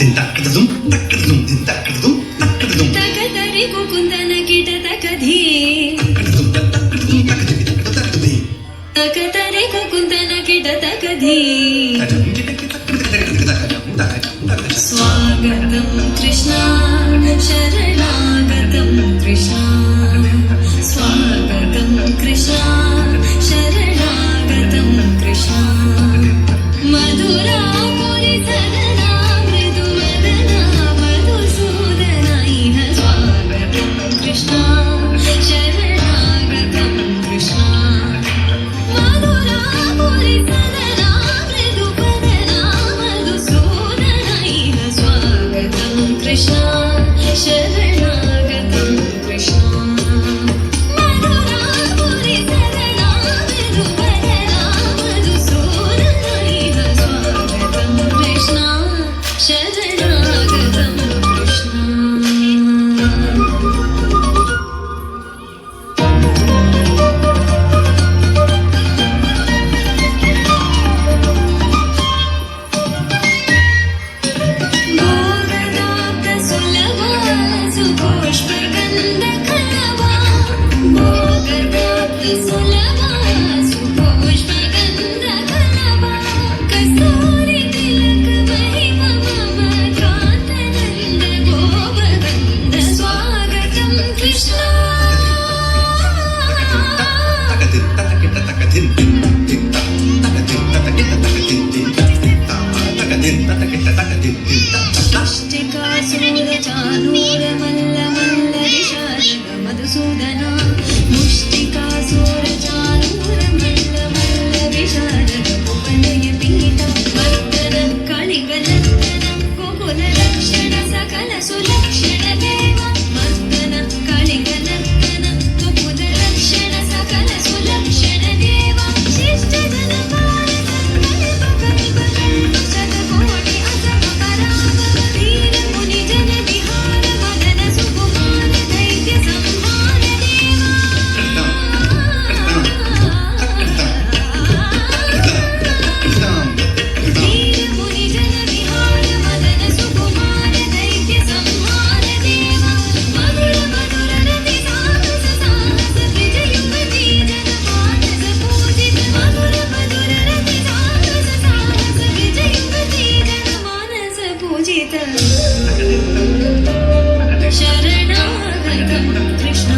తింటక్కడదుం తక్కడదుం తింటక్కడదుం తక్కడదుం తకదరి కుకుందన కిట తకధి తక్కడదుం తక్కడదుం తక్కదికి తక్కదక్కది తకదరి కుకుందన కిట తకధి స్వాగతం కృష్ణ శరణాగతం కృష్ణ స్వాగతం కృష్ణ శరణాగతం కృష్ణ మధురా పురి సదనా మృదు వదనా మధుసూదన ఇహ స్వాగతం కృష్ణ శరణాగతం కృష్ణ మధురా పురి సదనా మృదు వదనా మధుసూదన ఇహ స్వాగతం కృష్ణ శరణాగతం కృష్ణ మధురా పురి సదనా మృదు వదనా మధుసూదన ఇహ స్వాగతం కృష్ణ శరణాగతం కృష్ణ భోగదాత సులభా సుపుష్పగంధకలవా భోగదాత సులభా సుపుష్పగంధకలవా కస్తూరి తిలక మహిమ మమ కాంతనంద గోపగంధ స్వాగతం కృష్ణ తక్కదిం తక్కకిట తక్కదిం తింట తక్కదిం తక్కకిట తక్కదిం తింట తక్కదిం తక్కకిట తక్కదిం తింట ముష్టికాసుర చానూర మల్ల మల్ల విశారద మధుసూదన ముష్టికాసుర చానూర మల్ల మల్ల విశారద ఉపనయ పీఠ వర్ధన కళింగ నర్తన గోకుల లక్షణ సకల సులక్షణ దేవ మర్దన కళింగ నర్తన గోకుల లక్షణ సకల సులక్షణ దేవ శిష్ట జన భారత కల్ప శతకోటి అసమ పరాభవ వీర ముని జన విహార మదన సుకుమార దైత్య సంహార దేవా వీర ముని జన విహార మదన సుకుమార దైత్య సంహార దేవా మధుర మధుర రతి సాహస సాహస విజయువతి జన మానస పూజిత మధుర మధుర రతి సాహస సాహస విజయువతి జన మానస పూజిత శరణాగతం కృష్ణ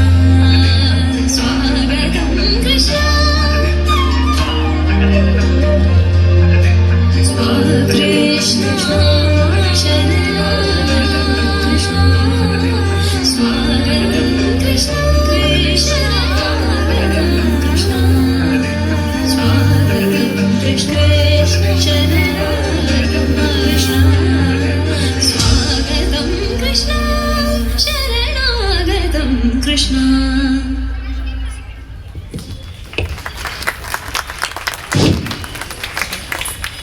స్వాగతం కృష్ణ కృష్ణ శరణాగతం కృష్ణ స్వాగతం కృష్ణ శరణాగతం కృష్ణ స్వాగతం కృష్ణ శరణాగతం కృష్ణ స్వాగతం కృష్ణ శరణాగతం కృష్ణ